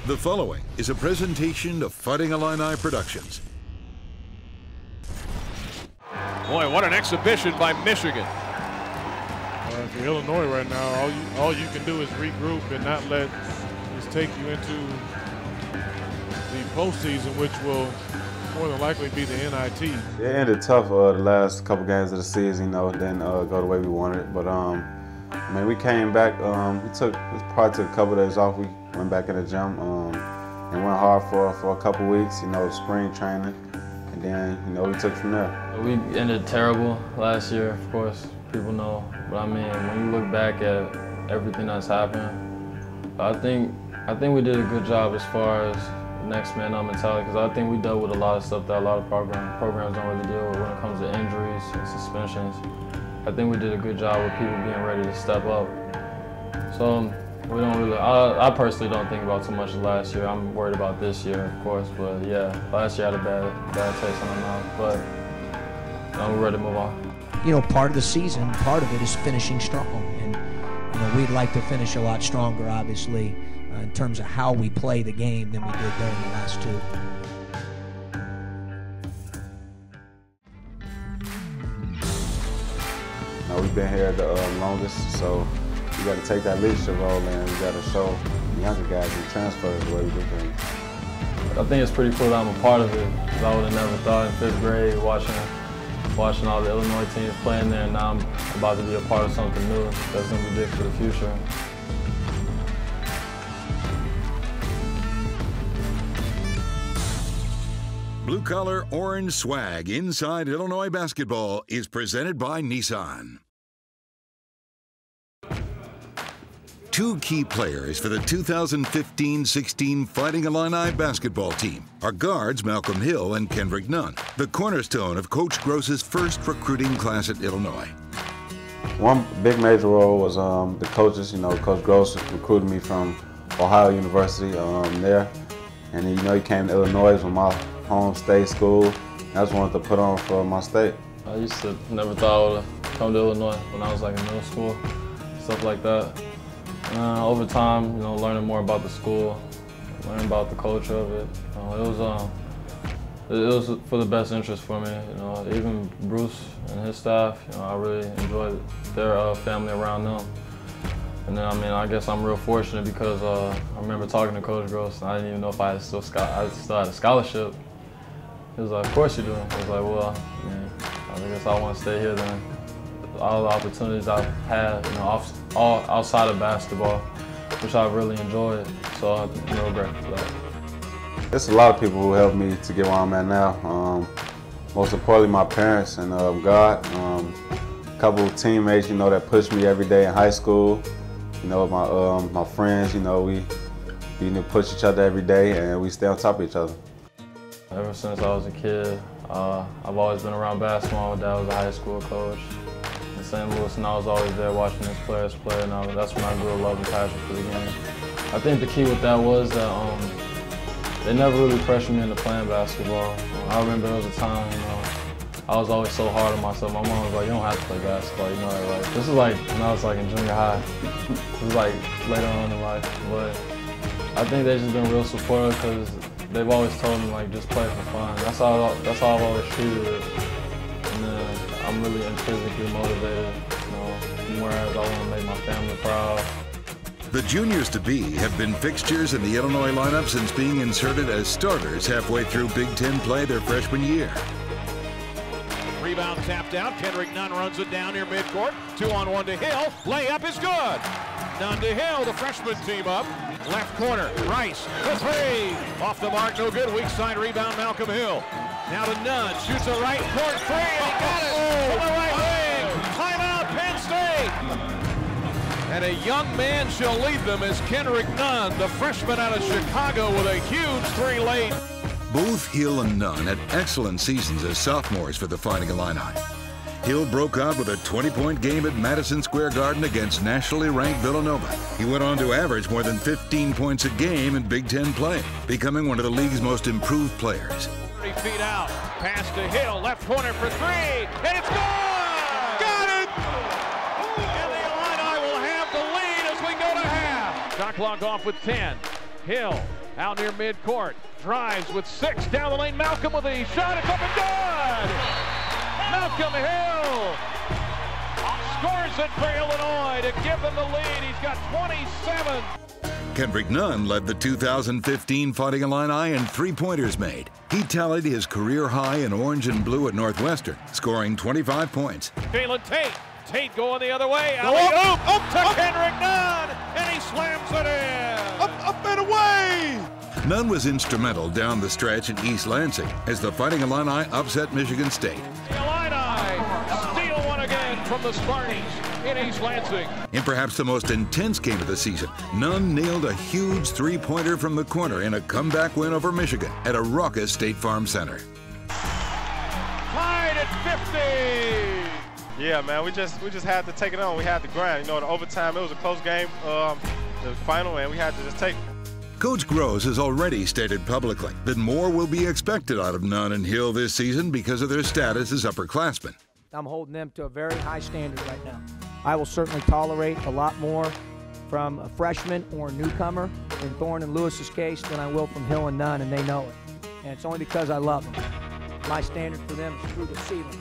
The following is a presentation of Fighting Illini Productions. Boy, what an exhibition by Michigan. For Illinois right now, all you can do is regroup and not let this take you into the postseason, which will more than likely be the NIT. It ended tough the last couple games of the season, didn't go the way we wanted it. But we came back. We probably took a couple of days off. We went back in the gym and went hard for a couple weeks, spring training. And then, we took it from there. We ended terrible last year, of course. People know. But when you look back at everything that's happened, I think we did a good job as far as next man up mentality, because I think we dealt with a lot of stuff that a lot of programs don't really deal with when it comes to injuries and suspensions. I think we did a good job with people being ready to step up. So we don't really, I personally don't think about too much of last year. I'm worried about this year, of course, but yeah, last year I had a bad taste in my mouth, but we're ready to move on. Part of the season, part of it is finishing strong, and we'd like to finish a lot stronger, obviously, in terms of how we play the game than we did during the last two. We've been here the longest, so we got to take that leadership role and we got to show the younger guys and transfer the way we do things. I think it's pretty cool that I'm a part of it, because I would have never thought in 5th grade watching all the Illinois teams playing there, and now I'm about to be a part of something new that's going to be big for the future. Blue Collar Orange Swag Inside Illinois Basketball is presented by Nissan. Two key players for the 2015-16 Fighting Illini basketball team are guards Malcolm Hill and Kendrick Nunn, the cornerstone of Coach Gross's first recruiting class at Illinois. One big major role was the coaches. Coach Gross recruited me from Ohio University there, and he came to Illinois with my home state school. That's what I wanted to put on for my state. I used to never thought I would come to Illinois when I was in middle school, stuff like that. Over time, learning more about the school, learning about the culture of it, it was for the best interest for me. Even Bruce and his staff, I really enjoyed their family around them. And then, I guess I'm real fortunate because I remember talking to Coach Gross, and I didn't even know if I still had a scholarship. He was like, "Of course you do." I was like, "Well, I guess I want to stay here then." All the opportunities I've had, all outside of basketball, which I really enjoyed, so I'm real grateful for that. There's a lot of people who helped me to get where I'm at now. Most importantly, my parents and God. A couple of teammates, that pushed me every day in high school. My friends, we push each other every day, and we stay on top of each other. Ever since I was a kid, I've always been around basketball. My dad was a high school coach in St. Louis, and I was always there watching his players play, and that's when I grew a love and passion for the game. I think the key with that was that they never really pressured me into playing basketball. I remember there was a time, I was always so hard on myself. My mom was like, "You don't have to play basketball, This is when I was in junior high. This is later on in life, but I think they've just been real supportive because they've always told me just play for fun. That's how I've always treated it. And then I'm really intrinsically motivated, whereas I want to make my family proud. The juniors-to-be have been fixtures in the Illinois lineup since being inserted as starters halfway through Big Ten play their freshman year. Rebound tapped out. Kendrick Nunn runs it down near midcourt. 2-on-1 to Hill. Layup is good. Nunn to Hill. The freshman team up. Left corner. Rice. The three. Off the mark. No good. Weak side rebound. Malcolm Hill. Now to Nunn. Shoots a right court three. And he got it. From the right wing. Timeout. Penn State. And a young man shall lead them as Kendrick Nunn, the freshman out of Chicago, with a huge three late. Both Hill and Nunn had excellent seasons as sophomores for the Fighting Illini. Hill broke out with a 20-point game at Madison Square Garden against nationally ranked Villanova. He went on to average more than 15 points a game in Big Ten play, becoming one of the league's most improved players. 30 feet out, pass to Hill, left corner for three, and it's gone! Got it! And the Illini will have the lead as we go to half. Shot clock off with 10. Hill Out near midcourt. Drives with 6 down the lane. Malcolm with a shot. It's up and good! Malcolm Hill scores it for Illinois to give them the lead. He's got 27. Kendrick Nunn led the 2015 Fighting Illini in three-pointers made. He tallied his career high in orange and blue at Northwestern, scoring 25 points. Jalen Tate. Tate going the other way. Alley-oop up to Kendrick Nunn, and he slams it in. Up and away! Nunn was instrumental down the stretch in East Lansing as the Fighting Illini upset Michigan State. The Illini steal one again from the Spartans in East Lansing. In perhaps the most intense game of the season, Nunn nailed a huge three-pointer from the corner in a comeback win over Michigan at a raucous State Farm Center. Tied at 50. Yeah, man, we just had to take it on. We had to grind. You know, the overtime, it was a close game, the final, and we had to just take it. Coach Groves has already stated publicly that more will be expected out of Nunn and Hill this season because of their status as upperclassmen. I'm holding them to a very high standard right now. I will certainly tolerate a lot more from a freshman or a newcomer in Thorne and Lewis's case than I will from Hill and Nunn, and they know it. And it's only because I love them. My standard for them is through the ceiling.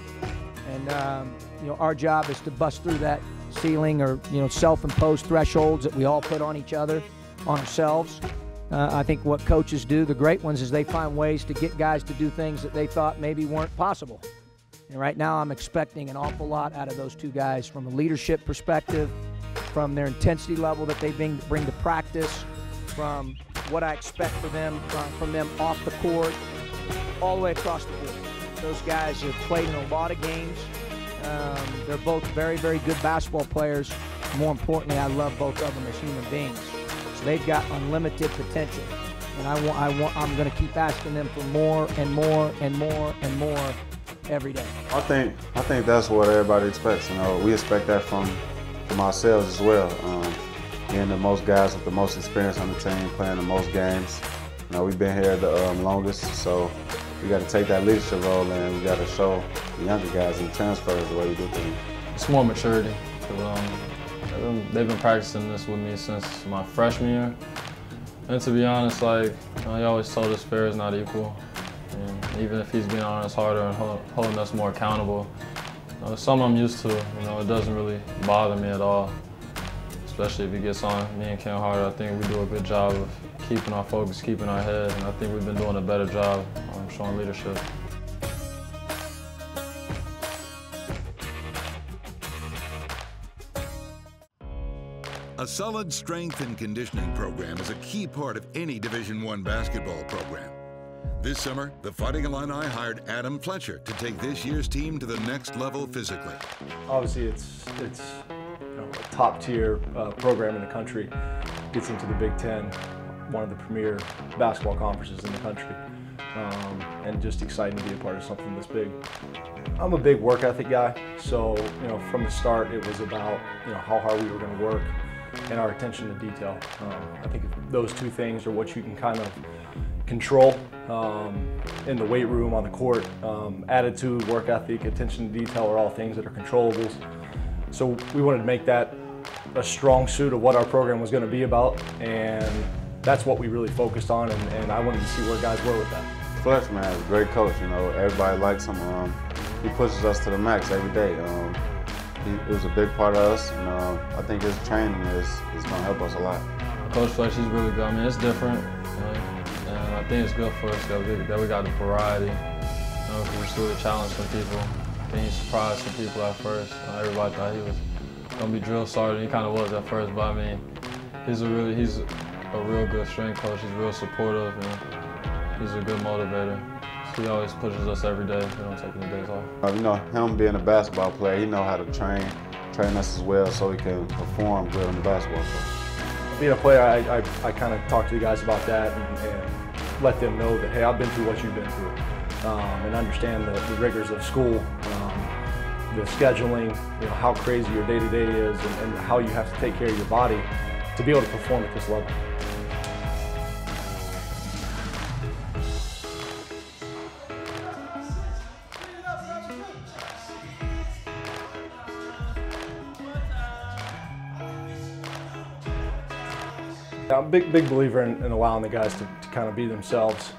And, you know, our job is to bust through that ceiling or, you know, self-imposed thresholds that we all put on each other, on ourselves. I think what coaches do, the great ones, is they find ways to get guys to do things that they thought maybe weren't possible. And right now I'm expecting an awful lot out of those two guys from a leadership perspective, from their intensity level that they bring to practice, from what I expect from them off the court, all the way across the board. Those guys have played in a lot of games. They're both very, very good basketball players. More importantly, I love both of them as human beings. So they've got unlimited potential, and I'm going to keep asking them for more and more and more and more every day. I think that's what everybody expects. You know, we expect that from ourselves as well. Being the most guys with the most experience on the team, playing the most games. You know, we've been here the longest, so we got to take that leadership role, and we got to show the younger guys and transfers the way we do things. It's more maturity. They've been practicing this with me since my freshman year. And to be honest, like, he always told us fair is not equal. And even if he's being on us harder and holding us more accountable, something I'm used to. You know, it doesn't really bother me at all. Especially if he gets on me and Ken Harder, I think we do a good job of keeping our focus, keeping our head, and I think we've been doing a better job showing leadership. A solid strength and conditioning program is a key part of any Division I basketball program. This summer, the Fighting Illini hired Adam Fletcher to take this year's team to the next level physically. Obviously, it's a top-tier program in the country. Gets into the Big Ten, one of the premier basketball conferences in the country, and just exciting to be a part of something this big. I'm a big work ethic guy, so from the start it was about how hard we were going to work and our attention to detail. I think those two things are what you can kind of control in the weight room, on the court. Attitude, work ethic, attention to detail are all things that are controllables. So we wanted to make that a strong suit of what our program was going to be about, and that's what we really focused on, and I wanted to see where guys were with that. Fletch, man, is a great coach. Everybody likes him. He pushes us to the max every day. He was a big part of us, and I think his training is going to help us a lot. Coach Fletch, he's really good. I mean, it's different, and I think it's good for us that we got the variety. Because it's really challenged some people. I think he surprised some people at first. Everybody thought he was going to be drill sergeant. He kind of was at first, but I mean, he's a real good strength coach. He's real supportive, and he's a good motivator. So he always pushes us every day. We don't take any days off. Him being a basketball player, he knows how to train us as well, so he can perform good on the basketball court. Being a player, I kind of talk to the guys about that and let them know that, hey, I've been through what you've been through, and understand the rigors of school, the scheduling, how crazy your day-to-day is, and how you have to take care of your body to be able to perform at this level. big believer in allowing the guys to kind of be themselves.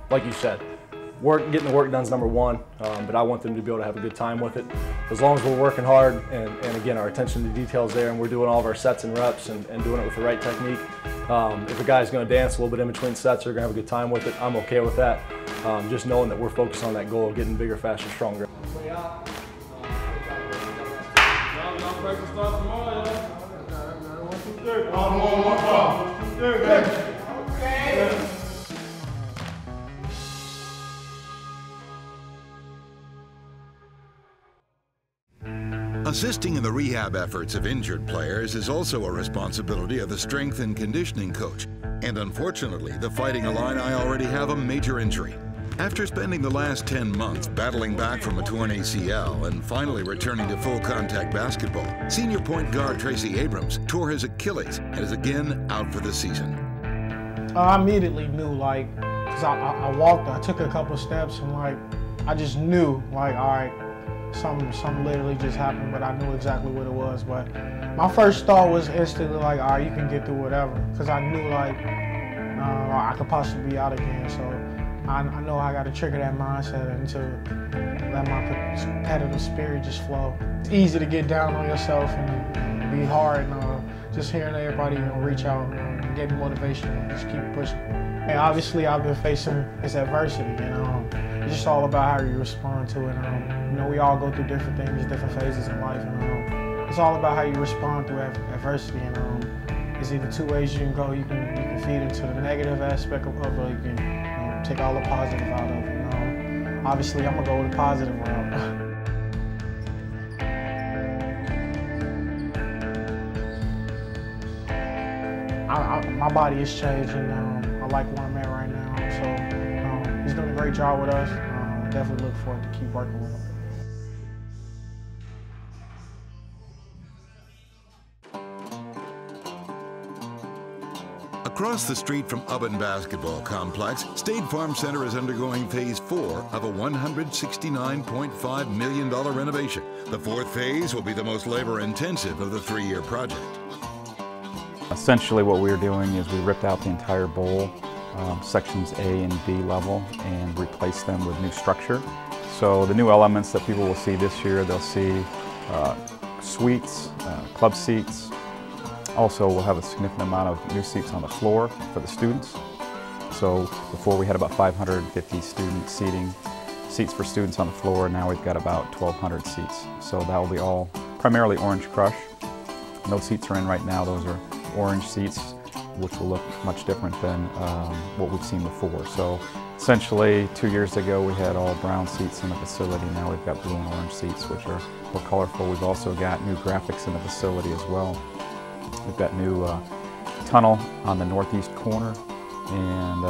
Like you said, getting the work done is number one, but I want them to be able to have a good time with it. As long as we're working hard and again, our attention to detail is there and we're doing all of our sets and reps and doing it with the right technique. If a guy's going to dance a little bit in between sets or going to have a good time with it, I'm okay with that. Just knowing that we're focused on that goal of getting bigger, faster, stronger. Assisting in the rehab efforts of injured players is also a responsibility of the strength and conditioning coach. And unfortunately, the Fighting Illini already have a major injury. After spending the last 10 months battling back from a torn ACL and finally returning to full contact basketball, senior point guard Tracy Abrams tore his Achilles and is again out for the season. I immediately knew, like, because I walked, I took a couple steps and, like, I just knew, like, all right, something literally just happened, but I knew exactly what it was. But my first thought was instantly like, all right, you can get through whatever, because I knew, like, I could possibly be out again. So I know I got to trigger that mindset and to let my competitive spirit just flow. It's easy to get down on yourself and be hard, and just hearing everybody reach out and getting motivation and just keep pushing. And obviously, I've been facing this adversity, it's just all about how you respond to it. We all go through different things, different phases in life, and it's all about how you respond to adversity. And there's either two ways you can go. You can feed into the negative aspect of it, or you can take all the positive out of it. Obviously, I'm gonna go with the positive route. My body is changing. I like where I'm at right now. So he's doing a great job with us. Definitely look forward to keep working with him. Across the street from Ubben Basketball Complex, State Farm Center is undergoing Phase 4 of a $169.5 million renovation. The fourth phase will be the most labor-intensive of the 3-year project. Essentially what we're doing is we ripped out the entire bowl, sections A and B level, and replaced them with new structure. So the new elements that people will see this year, they'll see suites, club seats. Also, we'll have a significant amount of new seats on the floor for the students. So before we had about 550 student seats for students on the floor. Now we've got about 1,200 seats. So that will be all primarily Orange Crush. And those seats are in right now. Those are orange seats, which will look much different than what we've seen before. So essentially, 2 years ago we had all brown seats in the facility. Now we've got blue and orange seats, which are more colorful. We've also got new graphics in the facility as well. We've got new tunnel on the northeast corner, and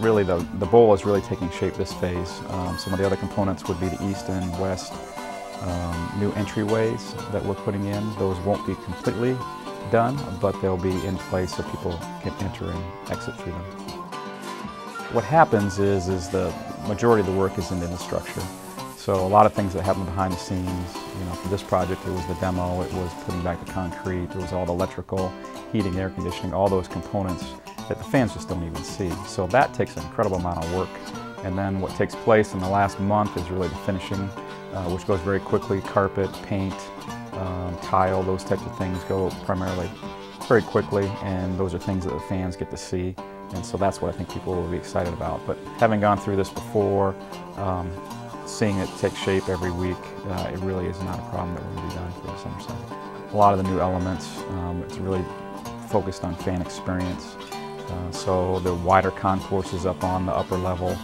really the bowl is really taking shape this phase. Some of the other components would be the east and west new entryways that we're putting in. Those won't be completely done, but they'll be in place so people can enter and exit through them. What happens is the majority of the work is in the structure. So a lot of things that happen behind the scenes, for this project it was the demo, it was putting back the concrete, it was all the electrical, heating, air conditioning, all those components that the fans just don't even see. So that takes an incredible amount of work. And then what takes place in the last month is really the finishing, which goes very quickly. Carpet, paint, tile, those types of things go primarily very quickly, and those are things that the fans get to see. And so that's what I think people will be excited about. But having gone through this before, seeing it take shape every week, it really is not a problem that we're going to be done for the summer season. A lot of the new elements, it's really focused on fan experience. So the wider concourses up on the upper level,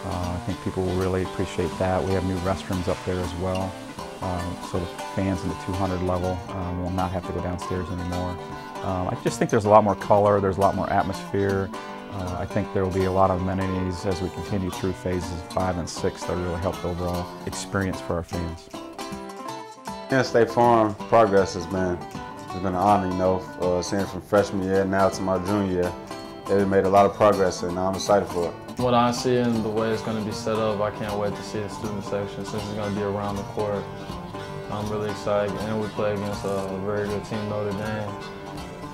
I think people will really appreciate that. We have new restrooms up there as well. So the fans in the 200 level will not have to go downstairs anymore. I just think there's a lot more color, there's a lot more atmosphere. I think there will be a lot of amenities as we continue through phases 5 and 6 that really help the overall experience for our fans. Yeah, State Farm progress it's been an honor, seeing from freshman year now to my junior year. They've made a lot of progress, and I'm excited for it. What I see and the way it's going to be set up, I can't wait to see the student section since it's going to be around the court. I'm really excited, and we play against a very good team, Notre Dame.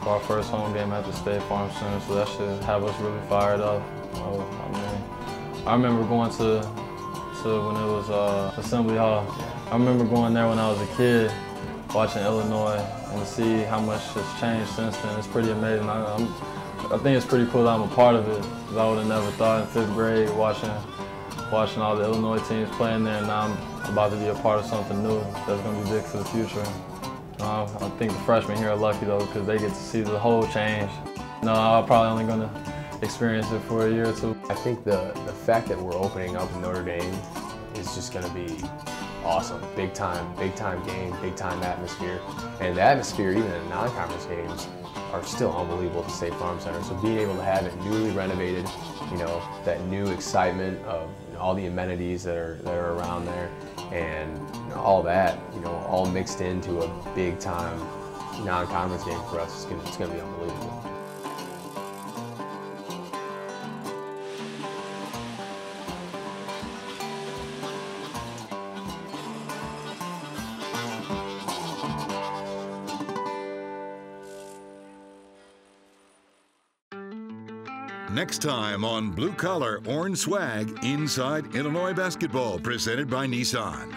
for our first home game at the State Farm Center, so that should have us really fired up. I mean, I remember going to when it was Assembly Hall. I remember going there when I was a kid, watching Illinois, and to see how much has changed since then. It's pretty amazing. I think it's pretty cool that I'm a part of it, because I would have never thought in 5th grade watching all the Illinois teams playing there, and now I'm about to be a part of something new that's going to be big for the future. I think the freshmen here are lucky though, because they get to see the whole change. I'm probably only going to experience it for a year or two. I think the fact that we're opening up in Notre Dame is just going to be awesome. Big time game, big time atmosphere. And the atmosphere, even in non-conference games, are still unbelievable at the State Farm Center. So being able to have it newly renovated, you know, that new excitement of all the amenities that are around there, and you know, all that, you know, all mixed into a big time non-conference game for us, it's gonna be unbelievable. Next time on Blue Collar Orange Swag Inside Illinois Basketball, presented by Nissan.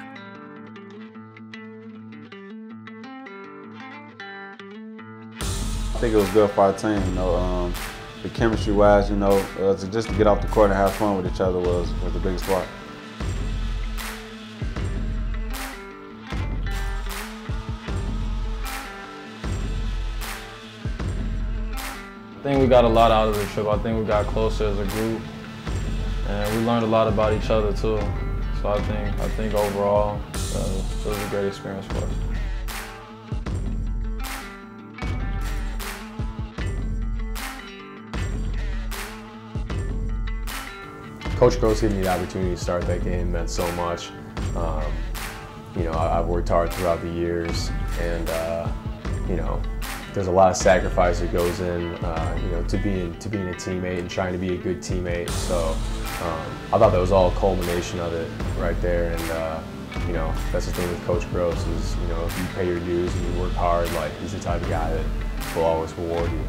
I think it was good for our team, you know, the chemistry-wise, you know, just to get off the court and have fun with each other was the biggest part. I think we got a lot out of the trip. I think we got closer as a group, and we learned a lot about each other too. So I think overall, it was a great experience for us. Coach Gross giving me the opportunity to start that game meant so much. You know, I've worked hard throughout the years, and you know, there's a lot of sacrifice that goes in, you know, to being a teammate and trying to be a good teammate. So I thought that was all a culmination of it right there. And you know, that's the thing with Coach Gross is, you know, if you pay your dues and you work hard, like he's the type of guy that will always reward you.